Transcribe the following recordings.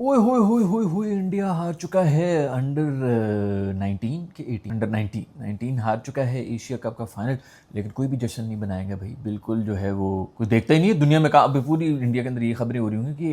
ओए होए होए होए होए, इंडिया हार चुका है अंडर 19 के 18, अंडर 19 हार चुका है एशिया कप का फाइनल। लेकिन कोई भी जश्न नहीं बनाएगा भाई, बिल्कुल जो है वो कोई देखता ही नहीं है दुनिया में। अभी पूरी इंडिया के अंदर ये खबरें हो रही होंगी कि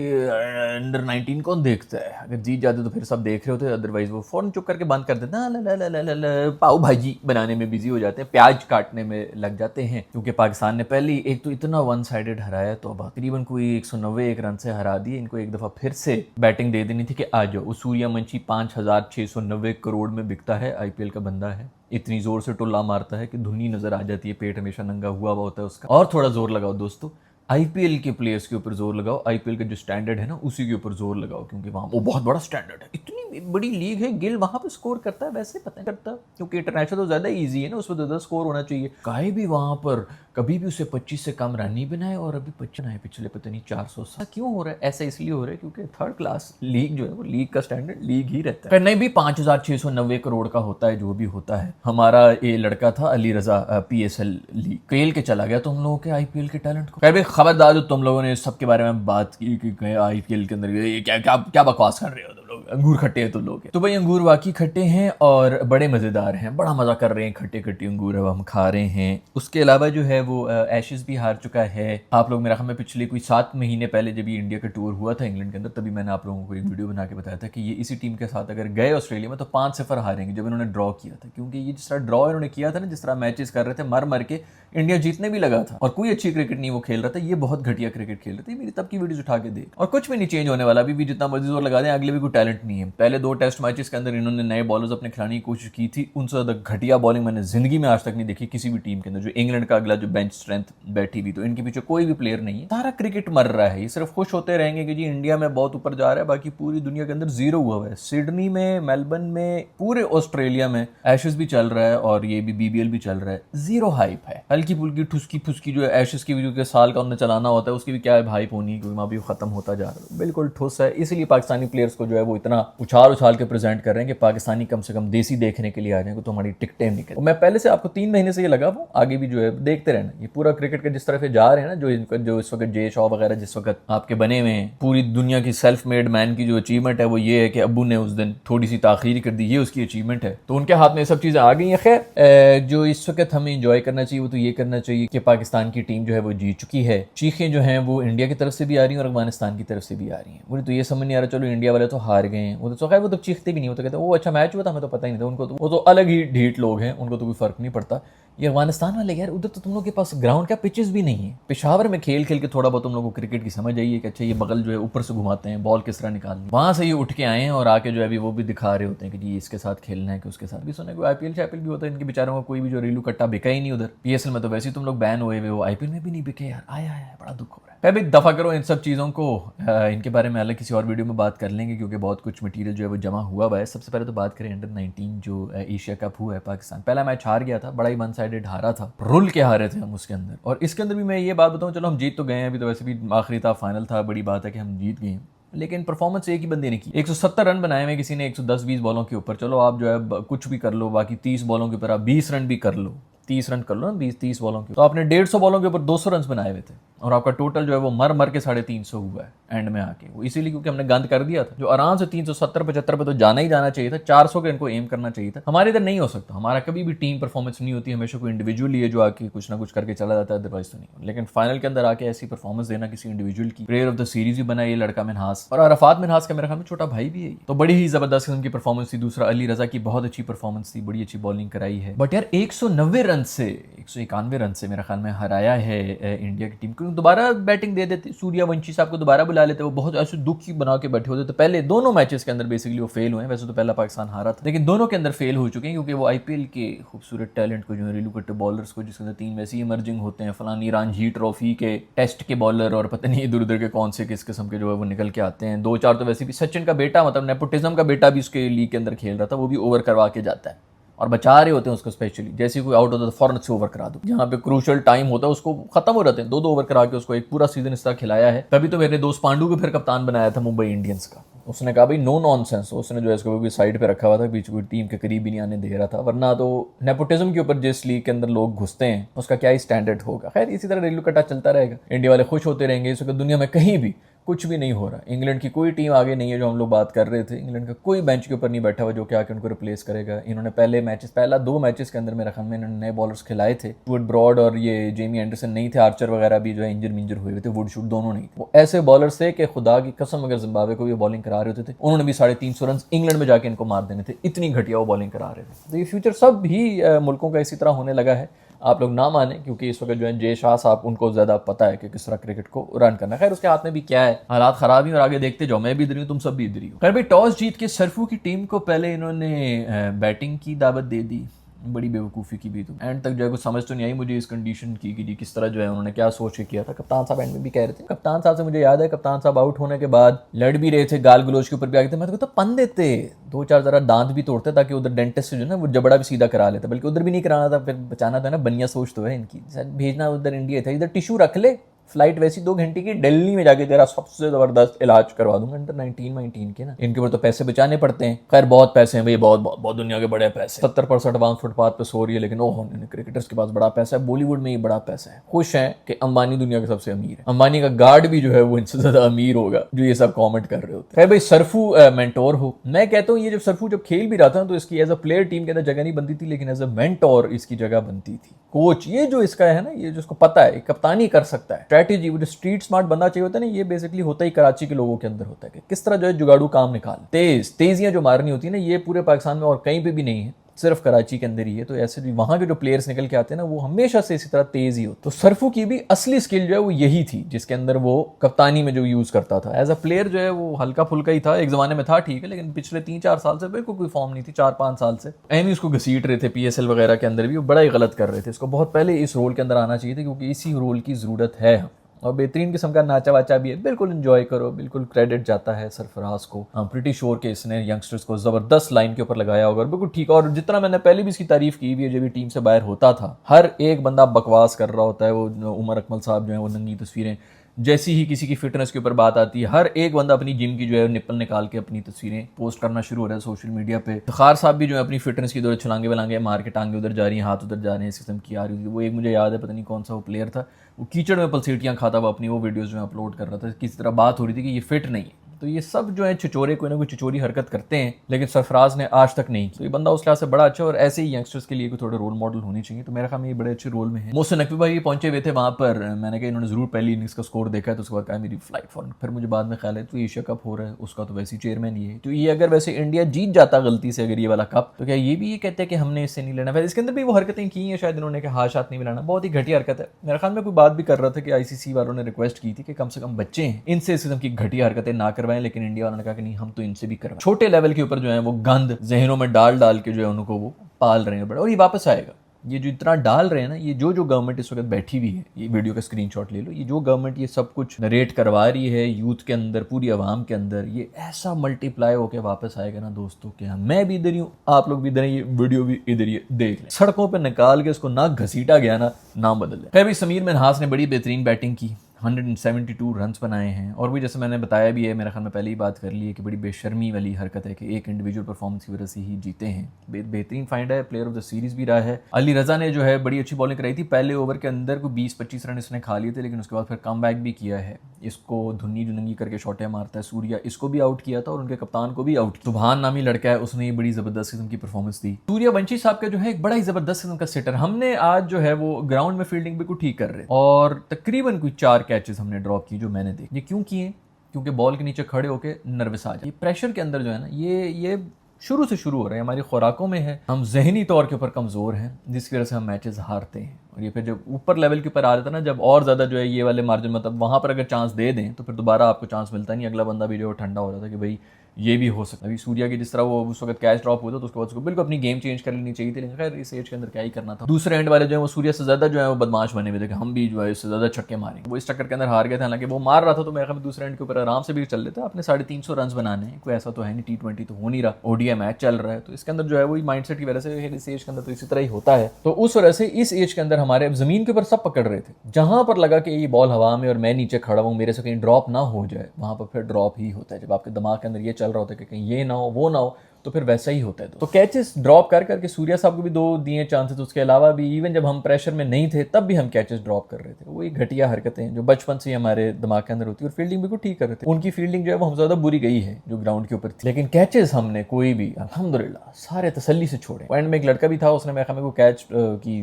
अंडर 19 कौन देखता है। अगर जीत जाते तो फिर सब देख रहे होते, अदरवाइज वो फौरन चुप करके बंद कर देते हैं, पाव भाजी बनाने में बिजी हो जाते हैं, प्याज काटने में लग जाते हैं। क्योंकि पाकिस्तान ने पहले ही एक तो इतना वन साइडेड हराया, तो अब तकरीबन कोई 191 रन से हरा दिए। इनको एक दफा फिर से बैटिंग दे देनी थी कि आ जाओ। सूर्यवंशी 5,690 करोड़ में बिकता है, आईपीएल का बंदा है। इतनी जोर से टुल्ला मारता है कि धुनी नजर आ जाती है, पेट हमेशा नंगा हुआ होता है उसका। और थोड़ा जोर लगाओ दोस्तों, आईपीएल के प्लेयर्स के ऊपर जोर लगाओ, आईपीएल का जो स्टैंडर्ड है ना उसी के ऊपर जोर लगाओ, क्योंकि वहाँ वो बहुत बड़ा स्टैंडर्ड है। इतनी बड़ी लीग है, गिल वहाँ पे स्कोर करता है, वैसे पता नहीं करता, क्योंकि इंटरनेशनल तो ज्यादा इजी है ना, उसमें तो 10 स्कोर होना चाहिए। काहे भी वहाँ पर कभी भी उसे 25 से कम रन नहीं बनाए, और अभी 25 बनाए पिछले पता नहीं 400। क्यों हो रहा है ऐसा? इसलिए हो रहा है क्योंकि थर्ड क्लास लीग जो है वो लीग का स्टैंडर्ड लीग ही रहता है। नहीं भी 5,690 करोड़ का होता है जो भी होता है। हमारा ये लड़का था अली रजा, पीएसएल लीग खेल के चला गया तुम लोगों के आईपीएल के टैलेंट को। भाई खबरदार, जो तुम लोगों ने सबके बारे में बात की कि आईपीएल के अंदर ये क्या क्या क्या बकवास कर रहे हो तुम लोग, अंगूर खट्टे हैं तुम लोग के। तो भाई अंगूर वाकई खट्टे हैं और बड़े मजेदार हैं, बड़ा मजा कर रहे हैं, खट्टे खट्टे अंगूर अब हम खा रहे हैं। उसके अलावा जो है वो एशेस भी हार चुका है। आप लोग मेरा ख्याल में पिछले कोई 7 महीने पहले जब ये इंडिया का टूर हुआ था इंग्लैंड के अंदर, तभी मैंने आप लोगों को एक वीडियो बना के बताया था कि ये इसी टीम के साथ अगर गए ऑस्ट्रेलिया में तो 5-0 हारेंगे, जब इन्होंने ड्रॉ किया था। क्योंकि ये जिस तरह ड्रॉ इन्होंने किया था ना, जिस तरह मैचेस कर रहे थे मर मर के, इंडिया जीतने भी लगा था और कोई अच्छी क्रिकेट नहीं वो खेल रहा था। ये बहुत घटिया क्रिकेट खेल रहे थे। मेरी तब की वीडियोस उठा के देख, और कुछ भी नहीं चेंज होने वाला। अभी भी जितना मर्जी जोर लगा दें, अगले भी कोई टैलेंट नहीं है। पहले 2 टेस्ट मैचेस के अंदर इन्होंने नए बॉलर्स अपने खिलाने की कोशिश की थी, उनसे ज्यादा घटिया बॉलिंग मैंने जिंदगी में आज तक नहीं देखी किसी भी टीम के अंदर। जो इंग्लैंड का अगला जो बेंच स्ट्रेंथ बैठी हुई, तो इनके पीछे कोई भी प्लेयर नहीं है। सारा क्रिकेट मर रहा है। ये सिर्फ खुश होते रहेंगे कि जी इंडिया में बहुत ऊपर जा रहा है, बाकी पूरी दुनिया के अंदर जीरो हुआ है। सिडनी में, मेलबर्न में, पूरे ऑस्ट्रेलिया में एशेस भी चल रहा है और ये भी बीबीएल भी चल रहा है, जीरो हाइप है। हल्की फुल्की ठुसकी फुसकी जो है एशेस की वीडियो के साल का उन्हें चलाना होता है, उसकी भी क्या है हाइप होनी, क्योंकि वहाँ भी खत्म होता जा रहा है। बिल्कुल ठुस है। इसलिए पाकिस्तानी प्लेयर्स को जो है वो इतना उछाल उछाल के प्रेजेंट कर रहे हैं कि पाकिस्तानी कम से कम देसी देखने के लिए आ जाएंगे तो हमारी टिकटें निकल। मैं पहले से आपको 3 महीने से ये लगा वो आगे भी जो है देखते रहना। ये पूरा क्रिकेट के जिस तरफ से जा रहे हैं ना, जो इस वक्त जे शॉ वगैरह जिस वक्त आपके बने हुए हैं, पूरी दुनिया की सेल्फ मेड मैन की जो अचीवमेंट है वो ये है कि अब्बू ने उस दिन थोड़ी सी ताखीर कर दी, ये उसकी अचीवमेंट है। तो उनके हाथ में सब चीजें आ गई हैं। खैर जो इस वक्त हमें इंजॉय करना चाहिए वो तो ये करना चाहिए कि पाकिस्तान की टीम जो है वो जीत चुकी है। चीखें जो हैं वो इंडिया की तरफ से भी आ रही हैं और अफगानिस्तान की तरफ से भी आ रही हैं। मुझे तो ये समझ नहीं आ रहा, चलो इंडिया वाले तो हार गए हैं, वो तो खैर वो तो चीखते भी नहीं, होता कहते वो अच्छा मैच हुआ था, हमें तो पता ही नहीं था। उनको तो वो तो अलग ही ढीठ लोग हैं, उनको तो कोई फर्क नहीं पड़ता। ये अफगानिस्तान वाले यार, उधर तो तुम लोग के पास ग्राउंड क्या पिचेस भी नहीं है। पेशावर में खेल खेल के थोड़ा बहुत तुम लोग को क्रिकेट की समझ आई है कि अच्छा ये बगल जो है ऊपर से घुमाते हैं, बॉल किस तरह निकालनी, वहां से ये उठ के आए हैं और आके जो है अभी वो भी दिखा रहे होते हैं कि जी इसके साथ खेलना है कि उसके साथ भी। सुने को आईपीएल शाईपीएल भी होता है इनके बेचारों का, कोई भी जो रेलू कट्टा बिका ही नहीं उधर। पीएसएल में तो वैसे ही तुम लोग बैन हुए हो, आईपीएल में भी नहीं बिके यार। आया है, बड़ा दुख हो रहा है। भाई दफा करो इन सब चीज़ों को, इनके बारे में अलग किसी और वीडियो में बात कर लेंगे, क्योंकि बहुत कुछ मटीरियल जो है वो जमा हुआ है। सबसे पहले तो बात करें अंडर 19 जो एशिया कप हुआ है। पाकिस्तान पहला मैच हार गया था, बड़ा ही वन साइडेड हारा था, रुल के हारे थे हम उसके अंदर। और इसके अंदर भी मैं ये बात बताऊं, चलो हम जीत तो गए हैं, अभी तो वैसे भी आखिरी था, फाइनल था, बड़ी बात है कि हम जीत गए हैं। लेकिन परफॉर्मेंस एक ही बंदे ने की, 170 रन बनाए हुए किसी ने 110-20 बॉलों के ऊपर। चलो आप जो है कुछ भी कर लो, बाकी 30 बॉलों के ऊपर आप 20 रन भी कर लो, 30 रन कर लो ना, 20-30 बॉलों के, तो आपने 150 बॉलों के ऊपर 200 रन बनाए हुए थे, और आपका टोटल जो है वो मर मर के 350 हुआ है एंड में आके। वो इसीलिए क्योंकि हमने गंद कर दिया था, जो आराम से 370-75 पे तो जाना ही जाना चाहिए था, 400 के इनको एम करना चाहिए था। हमारे इधर नहीं हो सकता, हमारा कभी भी टीम परफॉर्मेंस नहीं होती, हमेशा कोई इंडिविजुअली है जो आके कुछ ना कुछ करके चला जाता है, अदरवाइज तो नहीं। लेकिन फाइनल के अंदर आके ऐसी परफॉर्मेंस देना किसी इंडिविजुअल की, प्लेयर ऑफ द सीरीज भी बना ये लड़का मिनहास, और अरफात मिनहास का मेरे ख्याल में छोटा भाई भी है, तो बड़ी ही जबरदस्त किस्म की परफॉर्मेंस थी। दूसरा अली रजा की बहुत अच्छी परफॉर्मेंस थी, बड़ी अच्छी बॉलिंग कराई है। बट यार 190 रन से 191 रन से मेरे ख्याल में हराया है इंडिया की टीम को। दोबारा बैटिंग दे देते, सूर्यवंशी साहब को दोबारा बुला लेते, वो बहुत ऐसे दुखी बना के बैठे होते। तो पहले दोनों मैचेस के अंदर बेसिकली वो फेल हुए हैं। वैसे तो पहला पाकिस्तान हारा था, लेकिन दोनों के अंदर फेल हो चुके हैं, क्योंकि वो आईपीएल के खूबसूरत टैलेंट को, जो रेलू कट्टे बॉलर्स को, जिसके अंदर 3 वैसे ही इमर्जिंग होते हैं, फलानी रणजी ट्रॉफी के टेस्ट के बॉलर और पता नहीं इधर उधर के कौन से किस किस्म के जो है वो निकल के आते हैं। 2-4 तो वैसे भी, सचिन का बेटा मतलब नेपोटिज्म का बेटा भी उसके लीग के अंदर खेल रहा था, वो भी ओवर करवा के जाता है और बचा रहे होते हैं उसको। स्पेशली जैसे कोई आउट होता है तो फौरन से ओवर करा दो, जहाँ पे क्रूशल टाइम होता है उसको खत्म हो जाते हैं, 2-2 ओवर करा के उसको एक पूरा सीजन इस तरह खिलाया है। तभी तो मेरे दोस्त पांडू को फिर कप्तान बनाया था मुंबई इंडियंस का। उसने कहा भाई नो नॉनसेंस, उसने जो है इसको भी साइड पे रखा हुआ था, बीच में टीम के करीब ही नहीं आने दे रहा था। वरना तो नेपोटिज्म के ऊपर जिस लीग के अंदर लोग घुसते हैं उसका क्या ही स्टैंडर्ड होगा। खैर इसी तरह रेलू कट्टा चलता रहेगा, इंडिया वाले खुश होते रहेंगे। इस वक्त दुनिया में कहीं भी कुछ भी नहीं हो रहा। इंग्लैंड की कोई टीम आगे नहीं है, जो हम लोग बात कर रहे थे। इंग्लैंड का कोई बेंच के ऊपर नहीं बैठा हुआ जो कि आके उनको रिप्लेस करेगा। इन्होंने पहला 2 मैचेस के अंदर मेरे ख्याल में इन्होंने नए बॉलर्स खिलाए थे। वुड ब्रॉड और ये जेमी एंडरसन नहीं थे, आर्चर वगैरह भी जो है इंजर हुए थे, वुड शूट दोनों नहीं थे। वो ऐसे बॉलर्स थे कि खुदा की कसम अगर जिम्बाब्वे को भी बॉलिंग करा रहे होते थे, उन्होंने भी 350 रन इंग्लैंड में जाके इनको मार देने थे, इतनी घटिया वो बॉलिंग करा रहे थे। तो ये फ्यूचर सब ही मुल्कों का इसी तरह होने लगा है। आप लोग ना माने, क्योंकि इस वक्त जो है जय शाह साहब, उनको ज्यादा पता है कि किस तरह क्रिकेट को रन करना है। खैर उसके हाथ में भी क्या है, हालात खराब ही और आगे देखते जाओ। मैं भी इधर हूँ, तुम सब भी इधर ही हो। खैर भाई, टॉस जीत के सरफू की टीम को पहले इन्होंने बैटिंग की दावत दे दी। बड़ी बेवकूफ़ी की भी। तो एंड तक जो है कुछ समझ तो नहीं आई मुझे इस कंडीशन की कि किस तरह जो है उन्होंने क्या सोच के किया था। कप्तान साहब एंड में भी कह रहे थे, कप्तान साहब से मुझे याद है, कप्तान साहब आउट होने के बाद लड़ भी रहे थे, गाल गलोच के ऊपर भी आ गए थे। मैं तो कहता पन देते, 2-4 जरा दांत भी तोड़ते ताकि उधर डेंटिस्ट से जो है ना वो जबड़ा भी सीधा करा लेता। बल्कि उधर भी नहीं कराना था, फिर बचाना था ना। बनिया सोच तो है इनकी, भेजना उधर इंडिया था, इधर टिश्यू रख ले, फ्लाइट वैसी 2 घंटे की, दिल्ली में जाके तेरा सबसे जबरदस्त इलाज करवा दूंगा। अंडर 19 के ना, इनके ऊपर तो पैसे बचाने पड़ते हैं। खैर बहुत पैसे हैं भाई, बहुत दुनिया के बड़े पैसे। 70% अवाम फुटपाथ पे सो रही है, लेकिन ओह क्रिकेटर्स के पास बड़ा पैसा है, बॉलीवुड में ही बड़ा पैसा है। खुश हैं कि अंबानी दुनिया का सबसे अमीर है। अंबानी का गार्ड भी जो है वो इनसे ज्यादा अमीर होगा, जो ये सब कॉमेंट कर रहे होते हैं। खैर भाई, सरफू मेंटोर हो, मैं कहता हूँ ये जब सरफू जब खेल भी रहा था तो इसकी एज अ प्लेयर टीम के अंदर जगह नहीं बनती थी, लेकिन एज अ मेंटोर इसकी जगह बनती थी। कोच ये जो इसका है ना, ये जो इसको पता है, कप्तानी कर सकता है, स्ट्रेटेजी, वो जो स्ट्रीट स्मार्ट बंदा चाहिए होता है ना, ये बेसिकली होता ही कराची के लोगों के अंदर होता है कि किस तरह जो है जुगाड़ू काम निकाल, तेजियां जो मारनी होती है ना, ये पूरे पाकिस्तान में और कहीं पे भी नहीं है, सिर्फ कराची के अंदर ही है। तो ऐसे भी वहां के जो प्लेयर्स निकल के आते हैं ना, वो हमेशा से इसी तरह तेज ही होते। तो सरफू की भी असली स्किल जो है वो यही थी, जिसके अंदर वो कप्तानी में जो यूज करता था। एज अ प्लेयर जो है वो हल्का फुल्का ही था, एक जमाने में था ठीक है, लेकिन पिछले 3-4 साल से बिल्कुल कोई फॉर्म नहीं थी। 4-5 साल से एम उसको घसीट रहे थे, PSL वगैरह के अंदर भी वो बड़ा ही गलत कर रहे थे। इसको बहुत पहले इस रोल के अंदर आना चाहिए था, क्योंकि इसी रोल की जरूरत है। और बेहतरीन किस्म का नाचा वाचा भी है, बिल्कुल एंजॉय करो, बिल्कुल क्रेडिट जाता है सरफराज को। प्रीटी श्योर के इसने यंगस्टर्स को जबरदस्त लाइन के ऊपर लगाया होगा, बिल्कुल ठीक। और जितना मैंने पहले भी इसकी तारीफ की भी है, जब भी टीम से बाहर होता था, हर एक बंदा बकवास कर रहा होता है। वो उमर अकमल साहब जो है वो नंगी तस्वीरें, जैसी ही किसी की फिटनेस के ऊपर बात आती है, हर एक बंदा अपनी जिम की जो है निप्पल निकाल के अपनी तस्वीरें पोस्ट करना शुरू हो रहा है सोशल मीडिया पे। खार साहब भी जो है अपनी फिटनेस की दौर छलांगे वलांगे मार के, टांगे उधर जा रही हैं, हाथ उधर जा रहे हैं, इस किस्म की आ रही थी। वो एक मुझे याद है, पता नहीं कौन सा वो प्लेयर था, वो कीचड़ में पलसेटियाँ खाता हुआ अपनी वो वीडियोज़ जो है अपलोड कर रहा था। किसी तरह बात हो रही थी कि ये फिट नहीं है। तो ये सब जो है छिचोरे कोई ना कोई छिचोरी हरकत करते हैं, लेकिन सरफराज ने आज तक नहीं की। तो ये बंदा उस लिहाज से बड़ा अच्छा, और ऐसे ही यंगस्टर्स के लिए कोई थोड़े रोल मॉडल होनी चाहिए। तो मेरे ख्याल में ये बड़े अच्छे रोल में है। मोहसिन नकवी भाई पहुंचे हुए थे वहां पर, मैंने कहा इन्होंने जरूर पहली इनिंग्स का स्कोर देखा है, तो उसके बाद कहा मेरी फ्लाइट फॉरन। फिर मुझे बाद में ख्याल है तो एशिया कप हो रहा है, उसका तो वैसे ही चेयरमैन ये है। तो ये अगर वैसे इंडिया जीत जाता गलती से अगर ये वाला कप, तो क्या ये भी ये कहते हैं कि हमने इससे नहीं लेना। फिर इसके अंदर भी वो हरकतें की हैं शायद इन्होंने, हाथ हाथ नहीं मिलाना, बहुत ही घटिया हरकत है। मेरे ख्याल में कोई बात भी कर रहा था कि ICC वालों ने रिक्वेस्ट की थी कि कम से कम बच्चे हैं, इनसे इस किस्म की घटिया हरकतें ना करवाएं, लेकिन इंडिया वालों ने कहा कि नहीं, हम तो इनसे भी करवाएं। छोटे लेवल के ऊपर जो है वो गंद जहनों में डाल के जो है उनको वो पाल रहे हैं बड़ा, और ये वापस आएगा। ये जो इतना डाल रहे हैं ना, ये जो गवर्नमेंट इस वक्त बैठी हुई है, ये वीडियो का स्क्रीनशॉट ले लो, ये जो गवर्नमेंट ये सब कुछ नरेट करवा रही है यूथ के अंदर, पूरी आवाम के अंदर, ये ऐसा मल्टीप्लाई होकर वापस आएगा ना दोस्तों, कि मैं भी इधर ही हूँ, आप लोग भी इधर, ये वीडियो भी इधर ही देख लें। सड़कों पर निकाल के इसको ना घसीटा गया ना नाम बदल है। खैर भाई, समीर मिन्हास ने बड़ी बेहतरीन बैटिंग की, 172 रन्स बनाए हैं। और भी जैसे मैंने बताया भी है, मेरे ख्याल में पहले ही बात कर ली है कि बड़ी बेशर्मी वाली हरकत है कि एक इंडिविजुअल परफॉर्मेंस की वजह से ही जीते हैं। बेहतरीन फाइंड है, प्लेयर ऑफ द सीरीज भी रहा है। अली रजा ने जो है बड़ी अच्छी बॉलिंग कराई थी, पहले ओवर के अंदर को 20-25 रन इसने खा लिए थे, लेकिन उसके बाद फिर कम बैक भी किया है। इसको धुन्नी जुनंगी करके शॉटें मारता है। सूर्या इसको भी आउट किया था और उनके कप्तान को भी आउट किया। सुभान नामी लड़का है, उसने ये बड़ी जबरदस्त किस्म की परफॉर्मेंस दी। सूर्यवंशी साहब का जो है एक बड़ा ही जबरदस्त किस्म का सिटर, हमने आज जो है वो ग्राउंड में फील्डिंग बिल्कुल ठीक कर रहे, और तकरीबन कोई 4 कैचेस हमने ड्रॉप की जो मैंने देखी। ये क्यों किए? क्योंकि बॉल के नीचे खड़े होके नर्वस आ जाए। प्रेशर के अंदर जो है ना, ये शुरू से शुरू हो रहे हैं, हमारी खुराकों में है, हम जहनी तौर के ऊपर कमज़ोर हैं, जिसकी वजह से हम मैचेस हारते हैं। और ये फिर जब ऊपर लेवल के ऊपर आ जाता है ना, जब और ज़्यादा जो है ये वाले मार्जिन, मतलब वहाँ पर अगर चांस दे दें तो फिर दोबारा आपको चांस मिलता नहीं, अगला बंदा भी जो ठंडा हो जाता है कि भाई ये भी हो सकता है। अभी सूर्या की जिस तरह वो उस वक्त कैच ड्रॉप हुआ था, तो उसके बाद उसको बिल्कुल अपनी गेम चेंज कर लेनी चाहिए थी, लेकिन खैर इस एज के अंदर क्या ही करना था। दूसरे एंड वाले जो है वो सूर्या से ज़्यादा जो है वो बदमाश बने हुए थे कि हम भी जो है इससे ज़्यादा छक्के मारेंगे। वो इस चक्कर के अंदर हार गए थे, हालांकि वो मार रहा था तो मेरे ख्याल में दूसरे एंड के ऊपर आराम से भी चल लेते। आपने 350 रन बनाने हैं, कोई ऐसा तो है नहीं, T20 तो हो नहीं रहा, ODI मैच चल रहा है, तो इसके अंदर जो है वही माइंडसेट की वजह से इस एज के अंदर तो इसी तरह ही होता है। तो उस वजह से इस एज के अंदर हमारे जमीन के ऊपर सब पकड़ रहे थे, जहां पर लगा कि ये बॉल हवा में और मैं नीचे खड़ा हूँ, मेरे से कहीं ड्रॉप ना हो जाए, वहां पर फिर ड्रॉप ही होता है। जब आपके दिमाग के अंदर ये चल रहा होता है कि कहीं ये ना हो वो ना हो, तो फिर वैसा ही होता है। तो कैचेस ड्रॉप कर करके सूर्या साहब को भी 2 दिए चांसेस, उसके अलावा भी इवन जब हम प्रेशर में नहीं थे तब भी हम कैचेस ड्रॉप कर रहे थे। वो एक घटिया हरकतें हैं जो बचपन से ही हमारे दिमाग के अंदर होती है। और फील्डिंग बिल्कुल ठीक कर रहे थे, उनकी फील्डिंग जो है वो हमसे ज्यादा बुरी गई है जो ग्राउंड के ऊपर थी, लेकिन कैचेस हमने कोई भी अल्हम्दुलिल्लाह सारे तसल्ली से छोड़े। एंड में एक लड़का भी था, उसने मेरे ख्याल में कैच की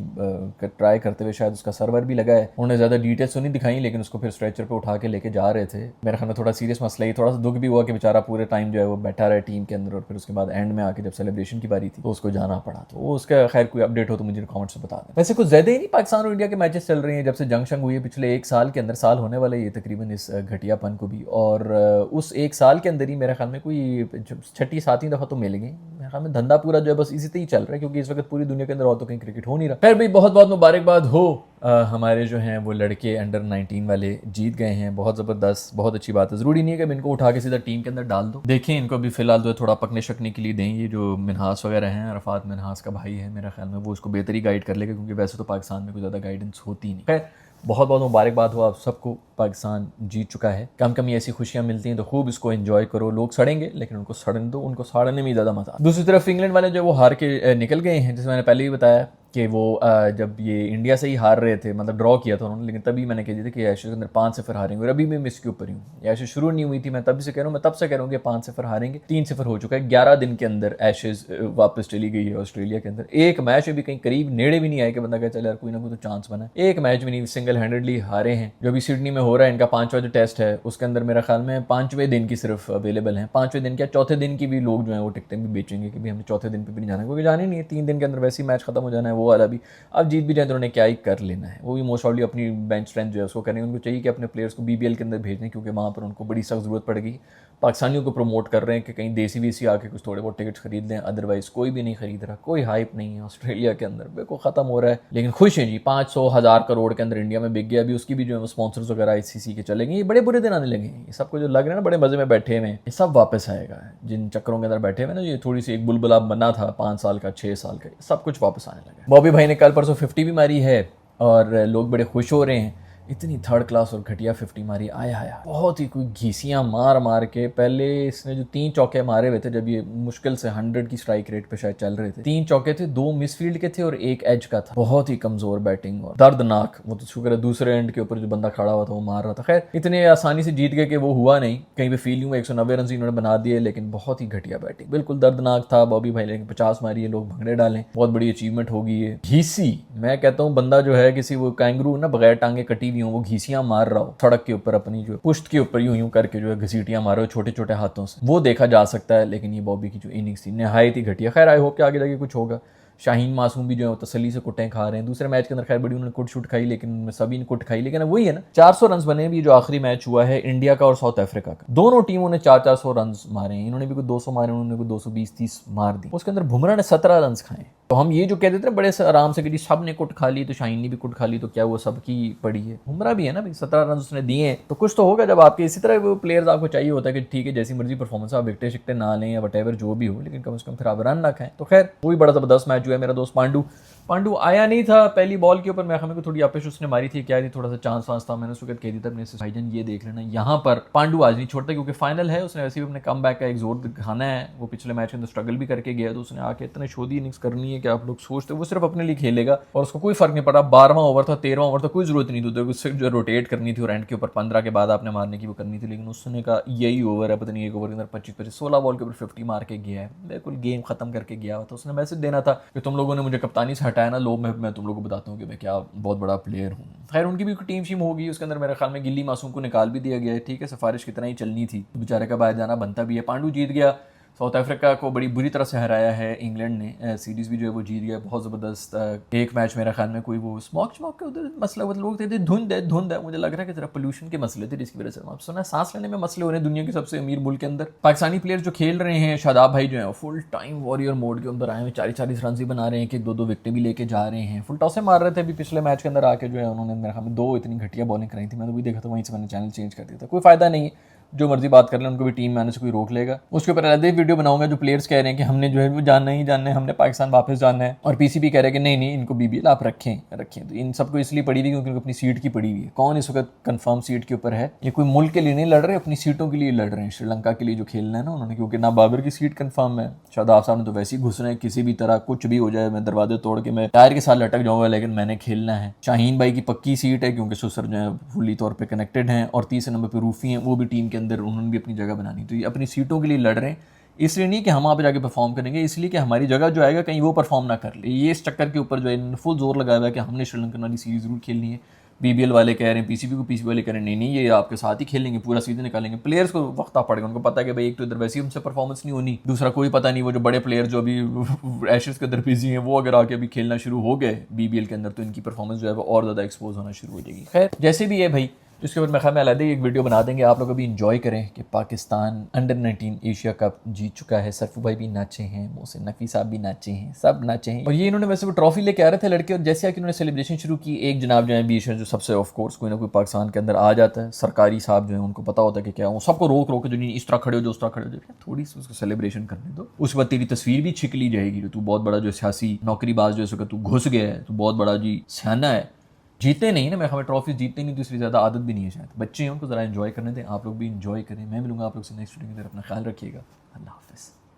ट्राई करते हुए शायद उसका सर्वर भी लगा है, उन्होंने ज्यादा डिटेल्स तो नहीं दिखाई, लेकिन उसको फिर स्ट्रेचर पे उठा के लेके जा रहे थे। मेरे ख्याल में थोड़ा सीरियस मसला ही, थोड़ा सा दुख भी हुआ कि बेचारा पूरे टाइम जो है वो बैठा रहा टीम के अंदर, और फिर उसके बाद एंड में आके जब सेलिब्रेशन की बारी थी तो उसको जाना पड़ा। तो वो उसका खैर कोई अपडेट हो तो मुझे कमेंट्स में बता दें। वैसे कुछ ज्यादा ही नहीं पाकिस्तान और इंडिया के मैचेस चल रहे हैं जब से जंग शंग हुई है पिछले 1 साल के अंदर, साल होने वाला ये तकरीबन इस घटियापन को भी, और उस 1 साल के अंदर ही मेरे ख्याल में कोई 6ठी-7वीं दफा तो मिल गई। मेरे ख्याल में धंधा पूरा जो है बस इसी से ही चल रहा है, क्योंकि इस वक्त पूरी दुनिया के अंदर और तो कहीं क्रिकेट हो नहीं रहा। खैर भाई बहुत बहुत मुबारकबाद हो, हमारे जो हैं वो लड़के अंडर 19 वाले जीत गए हैं, बहुत ज़बरदस्त, बहुत अच्छी बात है। ज़रूरी नहीं है कि इनको उठा के सीधा टीम के अंदर डाल दो, देखें इनको भी फिलहाल जो थोड़ा पकने शकने के लिए दें। ये जो मिनहास वगैरह हैं, अरफात मिनहास का भाई है मेरा ख्याल में, वो उसको बेहतरी गाइड कर लेगा, क्योंकि वैसे तो पाकिस्तान में कोई ज़्यादा गाइडेंस होती नहीं। खैर बहुत बहुत मुबारकबाद हो आप सबको, पाकिस्तान जीत चुका है। कम कम ऐसी खुशियां मिलती हैं तो खूब इसको एंजॉय करो। लोग सड़ेंगे लेकिन उनको सड़ने दो, उनको साड़ने में ज़्यादा मजा। दूसरी तरफ इंग्लैंड वाले जो वो हार के निकल गए हैं, जैसे मैंने पहले ही बताया कि वो जब ये इंडिया से ही हार रहे थे, मतलब ड्रॉ किया था उन्होंने, लेकिन तभी मैंने कह दिया था कि एशेज के अंदर 5-0 हारेंगे, और अभी मैं मिस के ऊपर ही हूँ। एशेज शुरू नहीं हुई थी, मैं तब से कह रहा हूँ, मैं तब से कह रहा हूँ कि 5-0 हारेंगे। 3-0 हो चुका है। 11 दिन के अंदर एशेज वापस चली गई है ऑस्ट्रेलिया के अंदर। एक मैच भी कहीं करीब नेड़े भी नहीं आया कि बंदा कह चले यार कोई ना कोई तो चांस बना। एक मैच भी नहीं, सिंगल हैंडेडली हारे हैं। जो भी सिडनी में हो रहा है इनका 5वां जो टेस्ट है, उसके अंदर मेरा ख्याल में 5वें दिन की सिर्फ अवेलेबल है। 5वें दिन क्या, चौथे दिन की भी लोग जो है वो टिकटें भी बेचेंगे कि भाई हमने चौथे दिन पे भी नहीं जाना, क्योंकि जाने नहीं है। 3 दिन के अंदर वैसे ही मैच खत्म हो जाना है, वो वाला भी। अब जीत भी जाए तो उन्होंने क्या ही कर लेना है, वो भी मोस्ट ऑफली अपनी बेंच स्ट्रेंथ जो है उसको करेंगे। उनको चाहिए कि अपने प्लेयर्स को BBL के अंदर भेजें, क्योंकि वहाँ पर उनको बड़ी सख्त जरूरत पड़ेगी। पाकिस्तानियों को प्रमोट कर रहे हैं कि कहीं देसी वेसी आके कुछ थोड़े बहुत टिकट्स खरीद लें, अदरवाइज कोई भी नहीं खरीद रहा, कोई हाइप नहीं है ऑस्ट्रेलिया के अंदर, बिल्कुल खत्म हो रहा है। लेकिन खुश हैं जी, 500,000 करोड़ के अंदर इंडिया में बिक गया। अभी उसकी भी जो है स्पॉन्सर्स वगैरह ICC के चलेंगे। ये बड़े बुरे दिन आने लगे हैं, ये सबको जो लग रहा है ना बड़े मजे में बैठे हुए, ये सब वापस आएगा। जिन चक्करों के अंदर बैठे हुए ना, ये थोड़ी सी एक बुलबुला बना था 5 साल का, 6 साल का, सब कुछ वापस आने लगा। बॉबी भाई ने कल परसों 50 भी मारी है और लोग बड़े खुश हो रहे हैं। इतनी थर्ड क्लास और घटिया 50 मारी, आया बहुत ही कोई घीसियाँ मार मार के। पहले इसने जो 3 चौके मारे हुए थे, जब ये मुश्किल से 100 की स्ट्राइक रेट पे शायद चल रहे थे, 3 चौके थे, 2 मिसफील्ड के थे और 1 एज का था। बहुत ही कमजोर बैटिंग और दर्दनाक। वो तो शुक्र है दूसरे एंड के ऊपर जो बंदा खड़ा हुआ था वो मार रहा था। खैर इतने आसानी से जीत गए कि वो हुआ नहीं, कहीं पे फील हुआ 190 रन इन्होंने बना दिए, लेकिन बहुत ही घटिया बैटिंग, बिल्कुल दर्दनाक था। बॉबी भाई ने 50 मारी है, लोग भंगड़े डालें, बहुत बड़ी अचीवमेंट होगी ये। घीसी, मैं कहता हूँ बंदा जो है किसी वो कैंगरू ना बगैर टांगे कटी हुई हो, वो घीसियां मार रहा हो सड़क के ऊपर, अपनी जो पुश्त के ऊपर यूं करके जो है घसीटियां मारो छोटे छोटे हाथों से, वो देखा जा सकता है। लेकिन ये बॉबी की जो इनिंग्स थी निहायत ही घटिया। खैर आई होप कि आगे जाके कुछ होगा। शाहीन मासूम भी जो है तसल्ली से कुटें खा रहे हैं। दूसरे मैच के अंदर खैर बड़ी उन्होंने कुट शुट खाई, लेकिन सभी ने कुट खाई। लेकिन वही है ना, 400 रन बने भी जो आखिरी मैच हुआ है इंडिया का और साउथ अफ्रीका का, दोनों टीमों ने 400 रन मारे हैं। इन्होंने भी कुछ 200 मारे, उन्होंने कुछ 220-30 मार दी। उसके अंदर बुमराह ने 17 रन खाए। तो हम ये जो कहते थे बड़े आराम से कि सब ने कुट खा ली, तो शाहीन ने भी कुट खा ली, तो क्या वो सबकी पड़ी है? बुमराह भी है ना भाई, 17 रन उसने दिए हैं, तो कुछ तो होगा। जब आपके इसी तरह वो प्लेयर्स आपको चाहिए होता है कि ठीक है जैसी मर्जी परफॉर्मेंस, आप विकटें शिकटें ना लें या वटेवर जो भी हो, लेकिन कम से कम फिर आप रन ना खाएं। तो खैर वही बड़ा जबरदस्त मैच हुआ है। मेरा दोस्त पांडू आया नहीं था पहली बॉल के ऊपर, मैं हमें को थोड़ी आपेश उसने मारी थी, क्या थी, थोड़ा सा चांस वांस था। मैंने उसको कह दिया था अपने से, भाईजान ये देख लेना यहाँ पर पांडू आज नहीं छोड़ता, क्योंकि फाइनल है। उसने वैसे भी अपने कम बैक का एक जोर दिखाना है। वो पिछले मैच के अंदर स्ट्रगल भी करके गया, तो उसने आके इतने शोधी इनिंग्स करनी है कि आप लोग सोचते वो सिर्फ अपने लिए खेलेगा और उसको कोई फर्क नहीं पड़ा। 12वां ओवर था, 13वां ओवर था, कोई जरूरत नहीं थी उससे जो रोटेट करनी थी और एंड के ऊपर 15 के बाद आपने मारने की वो करनी थी। लेकिन उसने कहा यही ओवर है, पता नहीं एक ओवर के अंदर 25-25 16 बॉल के ऊपर 50 मार के गया है, बिल्कुल गेम खत्म करके गया हुआ था। उसने मैसेज देना था कि तुम लोगों ने मुझे कप्तानी से हटाया ना, लो मैं तुम लोगों को बताता हूँ कि मैं क्या बहुत बड़ा प्लेयर हूँ। खैर उनकी भी टीम शीम होगी, उसके अंदर मेरे ख्याल में गिल्ली मासूम को निकाल भी दिया गया है। ठीक है, सिफारिश कितना ही चलनी थी, बेचारे का बाहर जाना बनता भी है। पांडू जीत गया, साउथ अफ्रीका को बड़ी बुरी तरह से हराया है इंग्लैंड ने। सीरीज भी जो है वो जीत गया, बहुत ज़बरदस्त। एक मैच मेरे ख्याल में कोई वो स्मॉक के उधर मसला, मतलब लोग थे धुंध है, मुझे लग रहा है कि जरा पोल्यूशन के मसले थे जिसकी वजह से आप सुना सांस लेने में मसले हो रहे हैं दुनिया के सबसे अमीर मुल्क के अंदर। पाकिस्तानी प्लेयर्स जो खेल रहे हैं, शादाब भाई जो है फुल टाइम वॉरियर मोड के अंदर आए हुए, 40-40 रन ही बना रहे हैं, कि 2-2 विकेटें भी लेके जा रहे हैं। फुल टॉसे मार रहे थे अभी पिछले मैच के अंदर आके, जो है उन्होंने मेरे ख्याल में 2 इतनी घटिया बॉलिंग कराई थी। मैंने वही देखा था, वहीं से मैंने चैनल चेंज कर दिया था। कोई फायदा नहीं है, जो मर्जी बात कर लें, उनको भी टीम में आने से कोई रोक लेगा। उसके ऊपर अलग वीडियो बनाऊंगा जो प्लेयर्स कह रहे हैं कि हमने जो है वो जानना ही जानना है, हमने पाकिस्तान वापस जाना है, और पीसीबी कह रहे हैं कि नहीं नहीं इनको बीबीएल आप रखें। तो इन सबको इसलिए पड़ी हुई क्योंकि उनको अपनी सीट की पड़ी हुई है। कौन इस वक्त कंफर्म सीट के ऊपर है? ये कोई मुल्क के लिए नहीं लड़ रहे, अपनी सीटों के लिए लड़ रहे हैं, श्रीलंका के लिए जो खेलना है ना उन्होंने, क्योंकि ना बाबर की सीट कंफर्म है, शादाब साहब ने तो वैसे ही घुस रहे हैं, किसी भी तरह कुछ भी हो जाए मैं दरवाजे तोड़ के मैं टायर के साथ लटक जाऊंगा, लेकिन मैंने खेलना है। शाहीन भाई की पक्की सीट है क्योंकि सुसर जो है फुली तौर पर कनेक्टेड हैं, और तीसरे नंबर पर रूफी हैं, वो भी टीम के अंदर उन्होंने भी अपनी जगह बनानी। तो ये अपनी सीटों के लिए लड़ रहे हैं, इसलिए नहीं कि हम वहाँ पे जाके परफॉर्म करेंगे, इसलिए कि हमारी जगह जो आएगा कहीं वो परफॉर्म ना कर ले। ये इस चक्कर के ऊपर जो है इन्होंने फुल जोर लगाया हुआ है कि हमने श्रीलंकन वाली सीरीज जरूर खेलनी है। बीबीएल वाले कह रहे हैं, पीसीबी वाले कह रहे हैं नहीं नहीं ये आपके साथ ही खेलेंगे, पूरा सीजन निकालेंगे। प्लेयर्स को वक्त आ पड़ेगा, उनको पता है कि भाई एक तो इधर वैसे ही हमसे परफॉर्मेंस नहीं होनी, दूसरा कोई पता नहीं वो जो बड़े प्लेयर जो अभी एशेस के अंदर बिजी हैं वो अगर आके अभी खेलना शुरू हो गए बीबीएल के अंदर, तो इनकी परफॉर्मेंस जो है वो और ज़्यादा एक्सपोज होना शुरू हो जाएगी। खैर जैसे भी है भाई, इसके ऊपर मैं ख्याल में अलग एक वीडियो बना देंगे, आप लोग अभी इंजॉय करें कि पाकिस्तान अंडर 19 एशिया कप जीत चुका है। सरफू भाई भी नाचे हैं, मोहसिन नकवी साहब भी नाचे हैं, सब नाचे हैं। और ये इन्होंने वैसे वो ट्रॉफी लेके आ रहे थे लड़के, और जैसे कि इन्होंने सेलिब्रेशन शुरू की, एक जनाब जो है बीच में जो सबसे ऑफ कोर्स कोई ना कोई पाकिस्तान के अंदर आ जाता है, सरकारी साहब जो है उनको पता होता है कि क्या वो सबको रोक रोक के जो नहीं इस तरह खड़े हो जो उस तरह खड़े हो जाए, थोड़ी सी उसको सेलिब्रेशन करने दो। उस वक्त तेरी तस्वीर भी छिक ली जाएगी, जो तू बहुत बड़ा जो सियासी नौकरीबाज जो इस वक्त तू घुस गया है, तू बहुत बड़ा जी सियाना है। जीते नहीं ना, मैं हमें ट्रॉफी जीतते नहीं, दूसरी ज़्यादा आदत भी नहीं है शायद। बच्चे हैं उनको ज़रा एंजॉय करने दें, आप लोग भी एंजॉय करें। मैं मिलूंगा आप लोग से नेक्स्ट वीडियो की तरफ, अपना ख्याल रखिएगा। अल्लाह हाफ़िज़।